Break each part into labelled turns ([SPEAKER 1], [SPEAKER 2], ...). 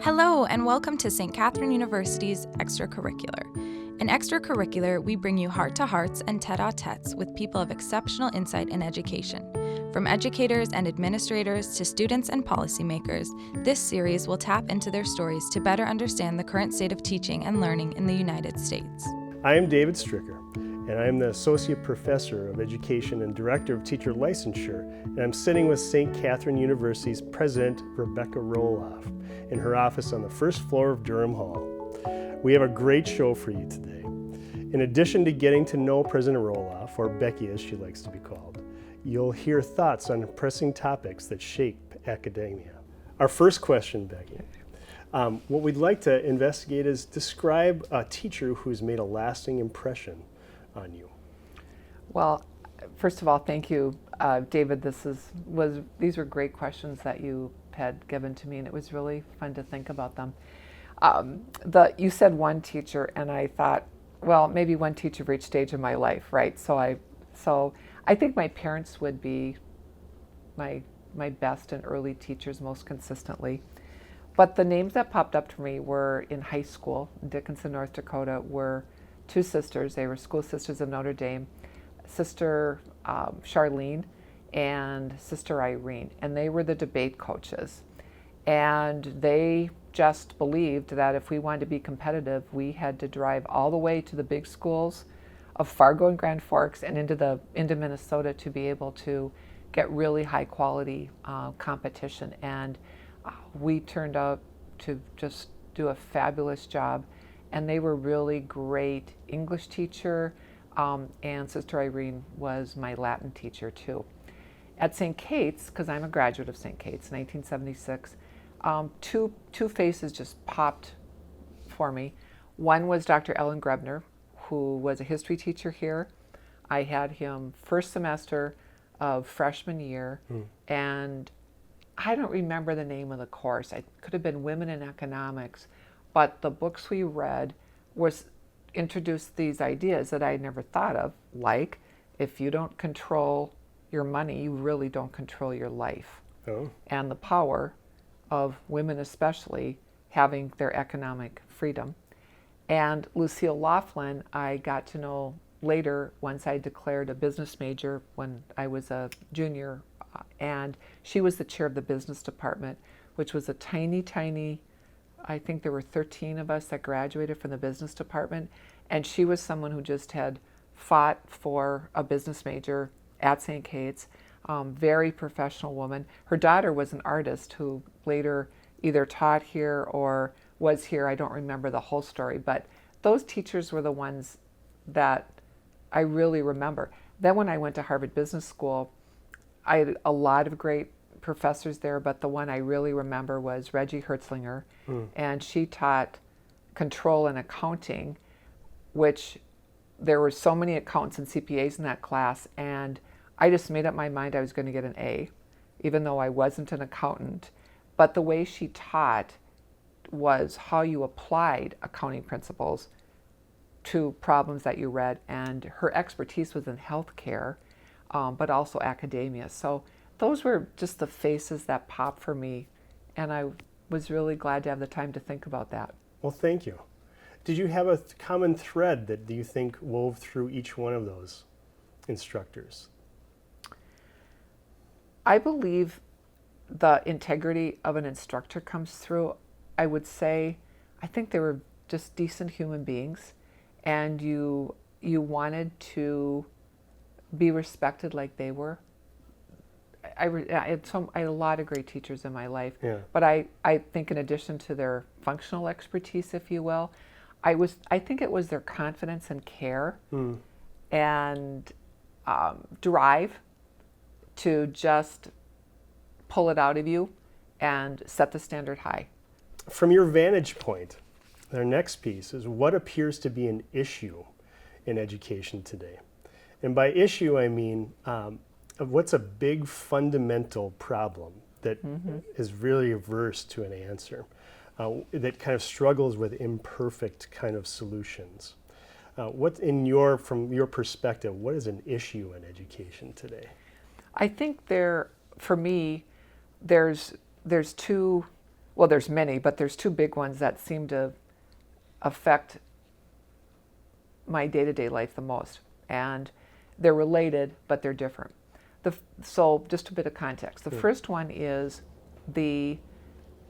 [SPEAKER 1] Hello, and welcome to St. Catherine University's Extracurricular. In Extracurricular, we bring you heart-to-hearts and tete-a-tetes with people of exceptional insight in education. From educators and administrators to students and policymakers, this series will tap into their stories to better understand the current state of teaching and learning in the United States.
[SPEAKER 2] I am David Stricker, and I am the Associate Professor of Education and Director of Teacher Licensure, and I'm sitting with St. Catherine University's President Rebecca Roloff in her office on the first floor of Durham Hall. We have a great show for you today. In addition to getting to know President Roloff, or Becky as she likes to be called, you'll hear thoughts on pressing topics that shape academia. Our first question, Becky. What we'd like to investigate is describe a teacher who's made a lasting impression on you.
[SPEAKER 3] Well, first of all, thank you, David. These were great questions that you had given to me, and it was really fun to think about them. You said one teacher, and I thought, well, maybe one teacher for each stage of my life, right? So I think my parents would be my best and early teachers most consistently. But the names that popped up to me were in high school, in Dickinson, North Dakota, were two sisters. They were school sisters of Notre Dame, Sister Charlene and Sister Irene, and they were the debate coaches. And they just believed that if we wanted to be competitive, we had to drive all the way to the big schools of Fargo and Grand Forks and into Minnesota to be able to get really high quality competition. And we turned out to just do a fabulous job, and they were really great English teacher, and Sister Irene was my Latin teacher too. At St. Kate's, because I'm a graduate of St. Kate's, 1976, two faces just popped for me. One was Dr. Ellen Grebner, who was a history teacher here. I had him first semester of freshman year, and I don't remember the name of the course. It could have been Women in Economics, but the books we read introduced these ideas that I had never thought of, like if you don't control your money, you really don't control your life. Oh. And the power of women especially having their economic freedom. And Lucille Laughlin, I got to know later once I declared a business major when I was a junior, and she was the chair of the business department, which was a tiny, I think there were 13 of us that graduated from the business department, and she was someone who just had fought for a business major at St. Kate's, very professional woman. Her daughter was an artist who later either taught here or was here. I don't remember the whole story, but those teachers were the ones that I really remember. Then when I went to Harvard Business School, I had a lot of great professors there, but the one I really remember was Reggie Hertzlinger, and she taught control and accounting, which there were so many accountants and CPAs in that class, and I just made up my mind I was going to get an A, even though I wasn't an accountant. But the way she taught was how you applied accounting principles to problems that you read, and her expertise was in healthcare, but also academia. So those were just the faces that popped for me, and I was really glad to have the time to think about that.
[SPEAKER 2] Well, thank you. Did you have a common thread that you think wove through each one of those instructors?
[SPEAKER 3] I believe the integrity of an instructor comes through. I would say, I think they were just decent human beings, and you wanted to be respected like they were. I had a lot of great teachers in my life, but I think in addition to their functional expertise, if you will, I think it was their confidence and care and drive to just pull it out of you and set the standard high.
[SPEAKER 2] From your vantage point, our next piece is what appears to be an issue in education today. And by issue, I mean what's a big fundamental problem that is really averse to an answer, that kind of struggles with imperfect kind of solutions. From your perspective, what is an issue in education today?
[SPEAKER 3] I think for me, there's two well, there's many, but there's two big ones that seem to affect my day-to-day life the most. And they're related, but they're different. So just a bit of context. The first one is the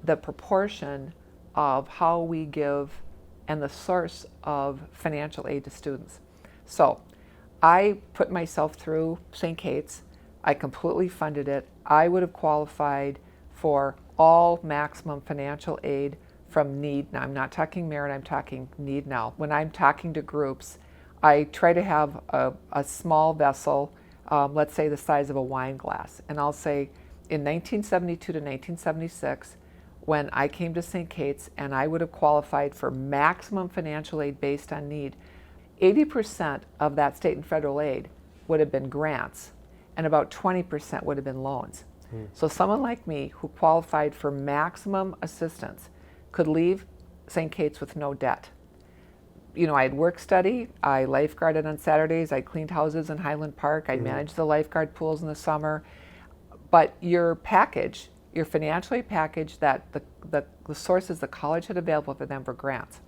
[SPEAKER 3] proportion of how we give and the source of financial aid to students. So I put myself through St. Kate's. I completely funded it. I would have qualified for all maximum financial aid from need. Now, I'm not talking merit, I'm talking need now. When I'm talking to groups, I try to have a small vessel, let's say the size of a wine glass. And I'll say in 1972 to 1976, when I came to St. Kate's and I would have qualified for maximum financial aid based on need, 80% of that state and federal aid would have been grants, and about 20% would have been loans. So someone like me who qualified for maximum assistance could leave St. Kate's with no debt. You know, I had work study, I lifeguarded on Saturdays, I cleaned houses in Highland Park, I managed the lifeguard pools in the summer. But your package, your financial aid package, that the sources the college had available for them were grants.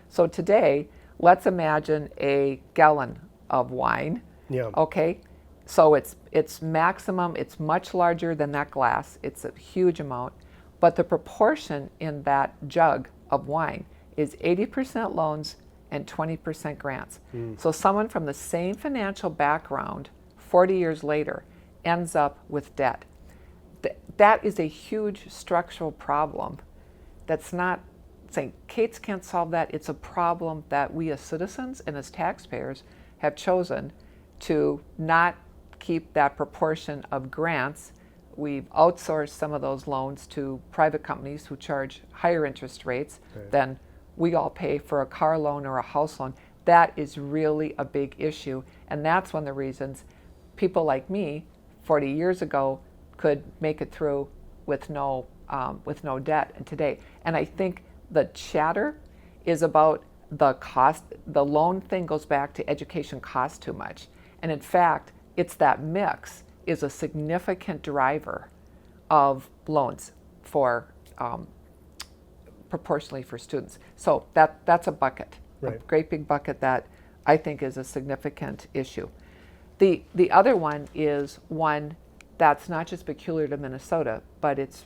[SPEAKER 3] So today, let's imagine a gallon of wine.
[SPEAKER 2] Yeah.
[SPEAKER 3] Okay, so it's maximum. It's much larger than that glass. It's a huge amount, but the proportion in that jug of wine is 80% loans and 20% grants. So someone from the same financial background, 40 years later, ends up with debt. That is a huge structural problem. That's not saying Kate's can't solve that. It's a problem that we as citizens and as taxpayers have chosen to not keep that proportion of grants. We've outsourced some of those loans to private companies who charge higher interest rates than we all pay for a car loan or a house loan. That is really a big issue, and that's one of the reasons people like me 40 years ago could make it through with no debt and today. And I think the chatter is about the cost. The loan thing goes back to education costs too much. And in fact, it's that mix is a significant driver of loans for proportionally for students. So that's a bucket, a great big bucket that I think is a significant issue. The other one is one that's not just peculiar to Minnesota, but it's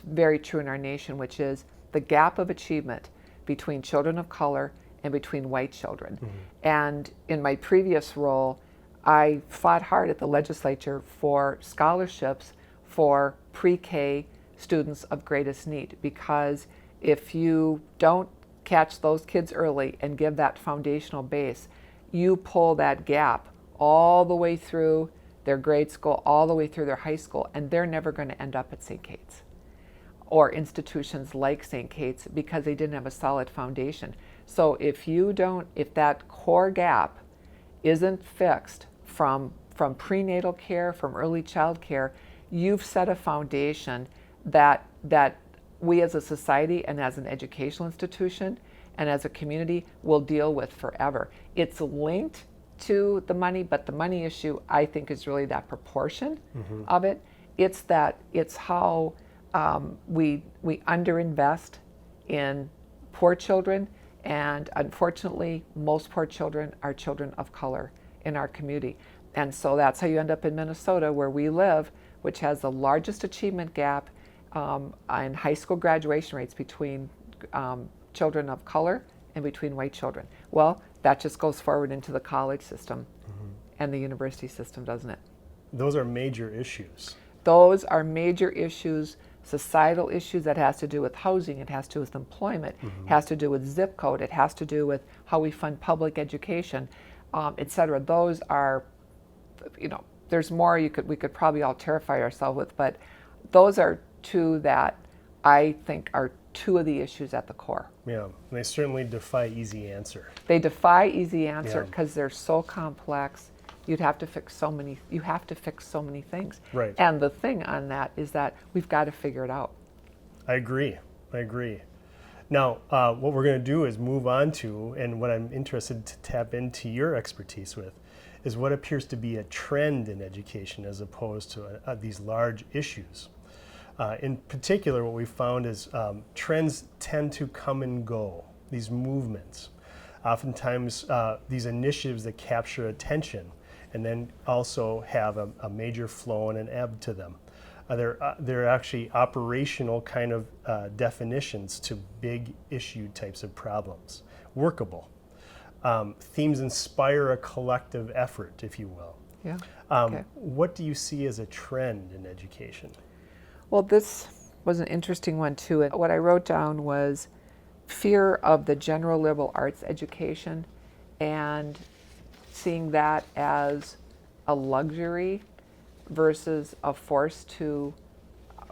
[SPEAKER 3] very true in our nation, which is the gap of achievement between children of color and between white children. And in my previous role, I fought hard at the legislature for scholarships for pre-K students of greatest need, because if you don't catch those kids early and give that foundational base, you pull that gap all the way through their grade school, all the way through their high school, and they're never going to end up at St. Kate's or institutions like St. Kate's because they didn't have a solid foundation. So if that core gap isn't fixed from prenatal care, from early child care, you've set a foundation that we as a society and as an educational institution and as a community will deal with forever. It's linked to the money, but the money issue, I think, is really that proportion of it. It's how we underinvest in poor children, and unfortunately, most poor children are children of color in our community. And so that's how you end up in Minnesota, where we live, which has the largest achievement gap in high school graduation rates between children of color and between white children. Well, that just goes forward into the college system and the university system, doesn't it?
[SPEAKER 2] Those are major issues.
[SPEAKER 3] Those are major issues, societal issues that has to do with housing, it has to do with employment, it has to do with zip code, it has to do with how we fund public education, et cetera. Those are, there's more we could probably all terrify ourselves with, but those are two that I think are two of the issues at the core.
[SPEAKER 2] Yeah, they certainly defy easy answer.
[SPEAKER 3] They defy easy answer because they're so complex. You have to fix so many things.
[SPEAKER 2] Right.
[SPEAKER 3] And the thing on that is that we've got to figure it out.
[SPEAKER 2] I agree. Now, what we're going to do is move on to, and what I'm interested to tap into your expertise with, is what appears to be a trend in education as opposed to these large issues. In particular, what we found is trends tend to come and go, these movements. Oftentimes, these initiatives that capture attention and then also have a major flow and an ebb to them. They're actually operational kind of definitions to big issue types of problems, workable. Themes inspire a collective effort, if you will.
[SPEAKER 3] Yeah.
[SPEAKER 2] What do you see as a trend in education?
[SPEAKER 3] Well, this was an interesting one too. And what I wrote down was fear of the general liberal arts education and seeing that as a luxury versus a force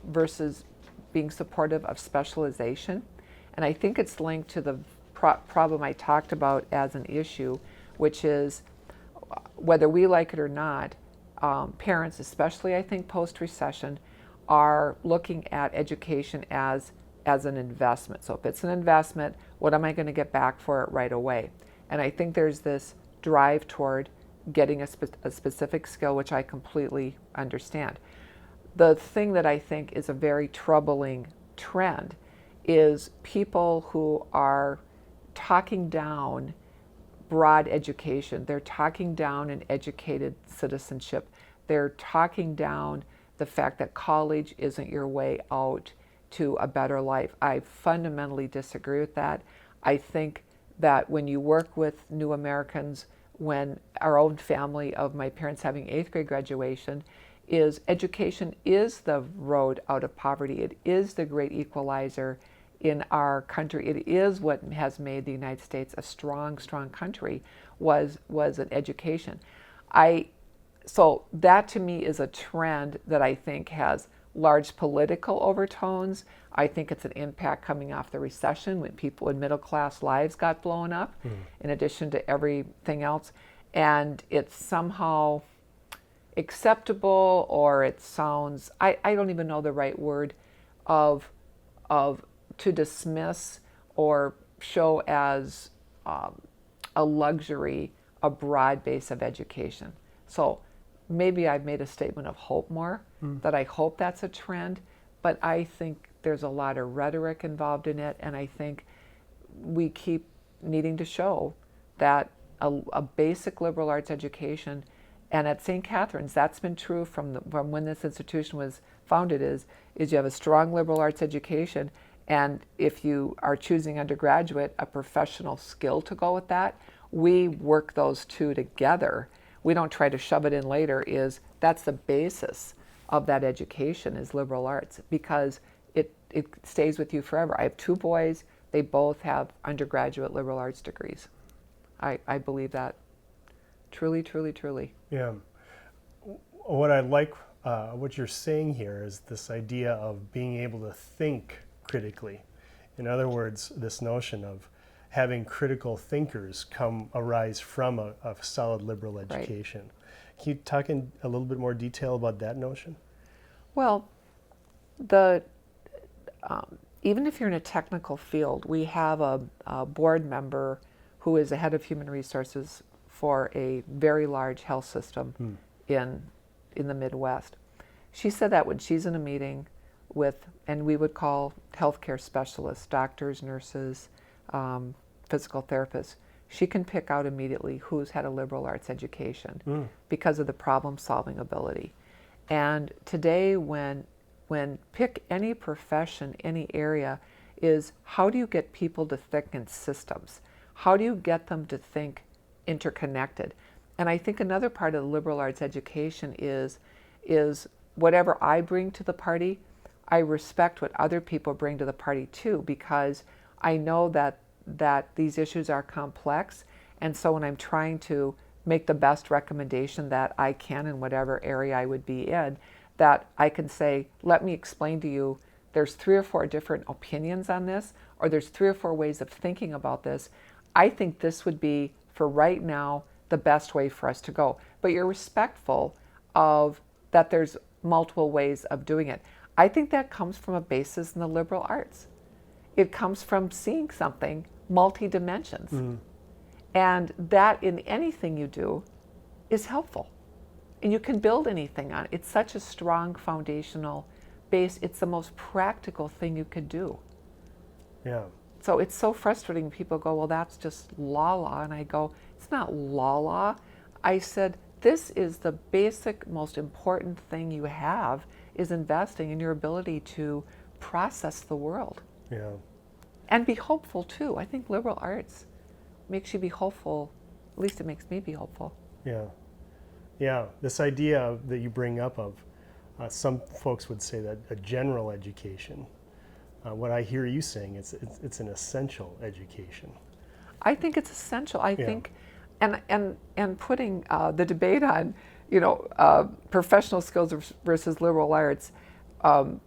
[SPEAKER 3] versus being supportive of specialization. And I think it's linked to the problem I talked about as an issue, which is whether we like it or not, parents, especially I think post-recession, are looking at education as an investment. So if it's an investment, what am I going to get back for it right away? And I think there's this drive toward getting a specific skill, which I completely understand. The thing that I think is a very troubling trend is people who are talking down broad education. They're talking down an educated citizenship. They're talking down the fact that college isn't your way out to a better life. I fundamentally disagree with that. I think that when you work with new Americans, when our own family of my parents having 8th grade graduation, is education is the road out of poverty. It is the great equalizer in our country. It is what has made the United States a strong, strong country, was an education. So that to me is a trend that I think has large political overtones. I think it's an impact coming off the recession when middle class lives got blown up, in addition to everything else. And it's somehow acceptable, or it sounds, I don't even know the right word, of to dismiss or show as a luxury a broad base of education. So maybe I've made a statement of hope more, that I hope that's a trend, but I think there's a lot of rhetoric involved in it, and I think we keep needing to show that a basic liberal arts education, and at St. Catherine's, that's been true from when this institution was founded, is you have a strong liberal arts education, and if you are choosing undergraduate, a professional skill to go with that. We work those two together. We don't try to shove it in later. That's the basis of that education, is liberal arts, because it stays with you forever. I have 2 boys. They both have undergraduate liberal arts degrees. I believe that. Truly, truly, truly.
[SPEAKER 2] Yeah. What I like, what you're saying here is this idea of being able to think critically. In other words, this notion of having critical thinkers arise from a solid liberal education. Right. Can you talk in a little bit more detail about that notion?
[SPEAKER 3] Well, even if you're in a technical field, we have a board member who is the head of human resources for a very large health system in the Midwest. She said that when she's in a meeting with, and we would call healthcare specialists, doctors, nurses, physical therapists, she can pick out immediately who's had a liberal arts education because of the problem-solving ability. And today, when pick any profession, any area, is how do you get people to think in systems? How do you get them to think interconnected? And I think another part of the liberal arts education is whatever I bring to the party, I respect what other people bring to the party too, because I know that these issues are complex, and so when I'm trying to make the best recommendation that I can in whatever area I would be in, that I can say, let me explain to you, there's 3 or 4 different opinions on this, or there's 3 or 4 ways of thinking about this. I think this would be, for right now, the best way for us to go. But you're respectful of that there's multiple ways of doing it. I think that comes from a basis in the liberal arts. It comes from seeing something multi-dimensions. And that in anything you do is helpful. And you can build anything on it. It's such a strong foundational it's the most practical thing you could do.
[SPEAKER 2] Yeah.
[SPEAKER 3] So it's so frustrating. People go, well, that's just la-la. And I go, it's not la-la. I said, this is the basic, most important thing you have, is investing in your ability to process the world.
[SPEAKER 2] Yeah.
[SPEAKER 3] And be hopeful too. I think liberal arts makes you be hopeful. At least it makes me be hopeful.
[SPEAKER 2] Yeah. Yeah. This idea that you bring up of, some folks would say that a general education, what I hear you saying, it's an essential education.
[SPEAKER 3] I think it's essential. I think, and putting the debate on, professional skills versus liberal arts.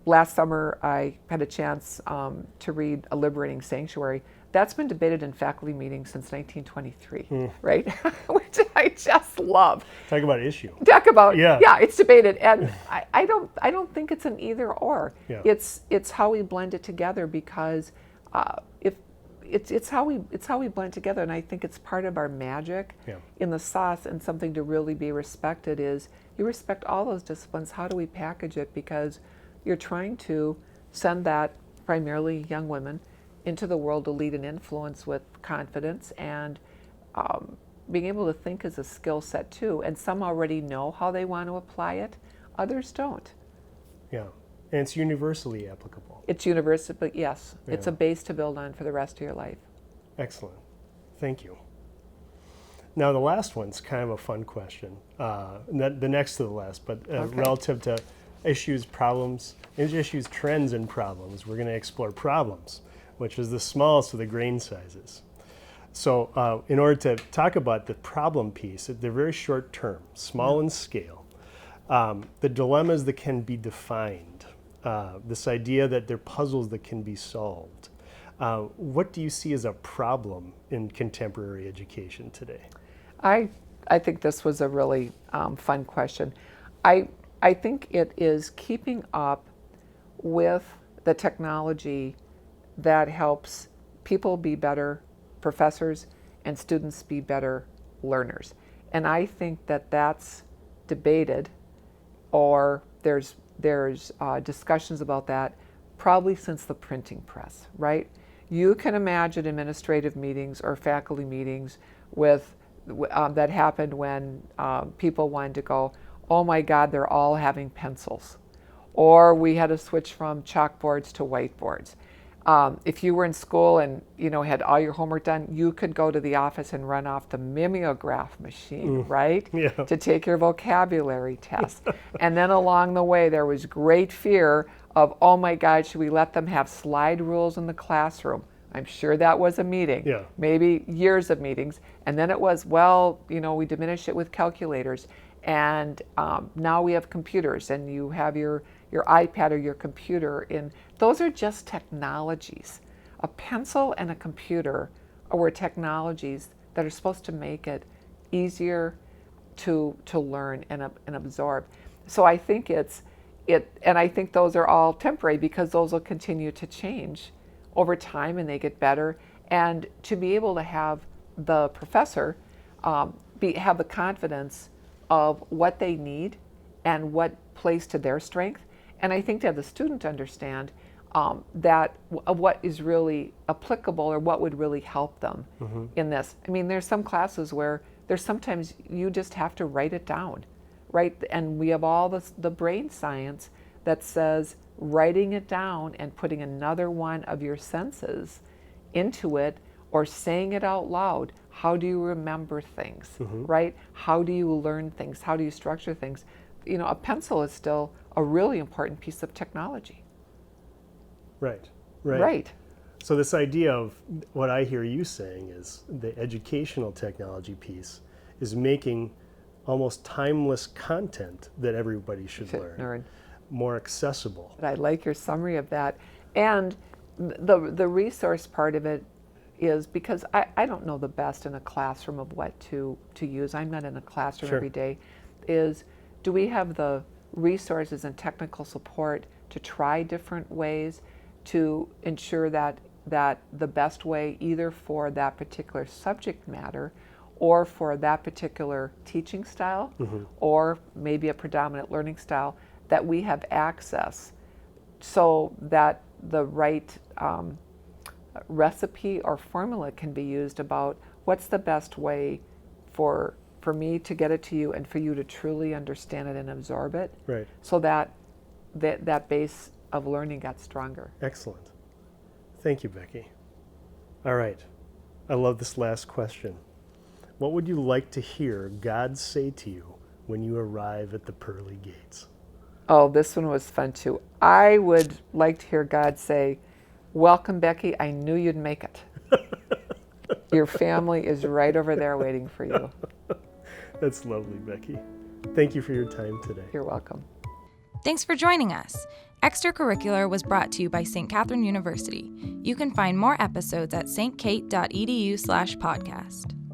[SPEAKER 3] Last summer, I had a chance to read A Liberating Sanctuary. That's been debated in faculty meetings since 1923, right? Which I just love.
[SPEAKER 2] Talk about issue.
[SPEAKER 3] Talk about,
[SPEAKER 2] yeah,
[SPEAKER 3] it's debated, and I don't think it's an either or.
[SPEAKER 2] Yeah.
[SPEAKER 3] It's how we blend it together, because if it's how we blend together, and I think it's part of our magic in the sauce, and something to really be respected is you respect all those disciplines. How do we package it? Because you're trying to send that primarily young women into the world to lead and influence with confidence, and being able to think is a skill set too. And some already know how they want to apply it, others don't.
[SPEAKER 2] Yeah, and it's universally applicable.
[SPEAKER 3] It's universal, but yes,
[SPEAKER 2] Yeah.
[SPEAKER 3] it's a base to build on for the rest of your life.
[SPEAKER 2] Excellent. Thank you. Now the last one's kind of a fun question. The next to the last, but
[SPEAKER 3] Okay.
[SPEAKER 2] relative to issues, trends, and problems, we're going to explore problems, which is the smallest of the grain sizes. So in order to talk about the problem piece, they're very short term, small in scale. The dilemmas that can be defined, this idea that they're puzzles that can be solved. What do you see as a problem in contemporary education today?
[SPEAKER 3] I think this was a really fun question. I think it is keeping up with the technology that helps people be better professors and students be better learners. And I think that that's debated, or there's discussions about that probably since the printing press, right? You can imagine administrative meetings or faculty meetings that happened when people wanted to go, oh my God, they're all having pencils. Or we had to switch from chalkboards to whiteboards. If you were in school and had all your homework done, you could go to the office and run off the mimeograph machine, right?
[SPEAKER 2] Yeah.
[SPEAKER 3] To take your vocabulary test. And then along the way, there was great fear of, oh my God, should we let them have slide rules in the classroom? I'm sure that was a meeting, maybe years of meetings. And then it was, we diminish it with calculators. And now we have computers, and you have your iPad or your computer in. Those are just technologies. A pencil and a computer are technologies that are supposed to make it easier to learn and absorb. So I think and I think those are all temporary, because those will continue to change over time and they get better. And to be able to have the professor have the confidence of what they need and what plays to their strength. And I think to have the student understand what is really applicable, or what would really help them in this. I mean, there's some classes where there's sometimes you just have to write it down, right? And we have all the brain science that says writing it down and putting another one of your senses into it, or saying it out loud. How do you remember things, right? How do you learn things? How do you structure things? A pencil is still a really important piece of technology. Right.
[SPEAKER 2] So this idea of what I hear you saying is the educational technology piece is making almost timeless content that everybody should learn more accessible.
[SPEAKER 3] I like your summary of that. And the resource part of it is, because I don't know the best in a classroom of what to use. I'm not in a classroom every day. Do we have the resources and technical support to try different ways to ensure that the best way, either for that particular subject matter or for that particular teaching style, or maybe a predominant learning style, that we have access so that the right recipe or formula can be used about what's the best way for me to get it to you and for you to truly understand it and absorb it.
[SPEAKER 2] Right.
[SPEAKER 3] So that base of learning got stronger.
[SPEAKER 2] Excellent. Thank you, Becky. All right. I love this last question. What would you like to hear God say to you when you arrive at the pearly gates?
[SPEAKER 3] Oh, this one was fun too. I would like to hear God say, "Welcome, Becky. I knew you'd make it. Your family is right over there waiting for you."
[SPEAKER 2] That's lovely, Becky. Thank you for your time today.
[SPEAKER 3] You're welcome.
[SPEAKER 1] Thanks for joining us. Extracurricular was brought to you by St. Catherine University. You can find more episodes at stkate.edu/podcast.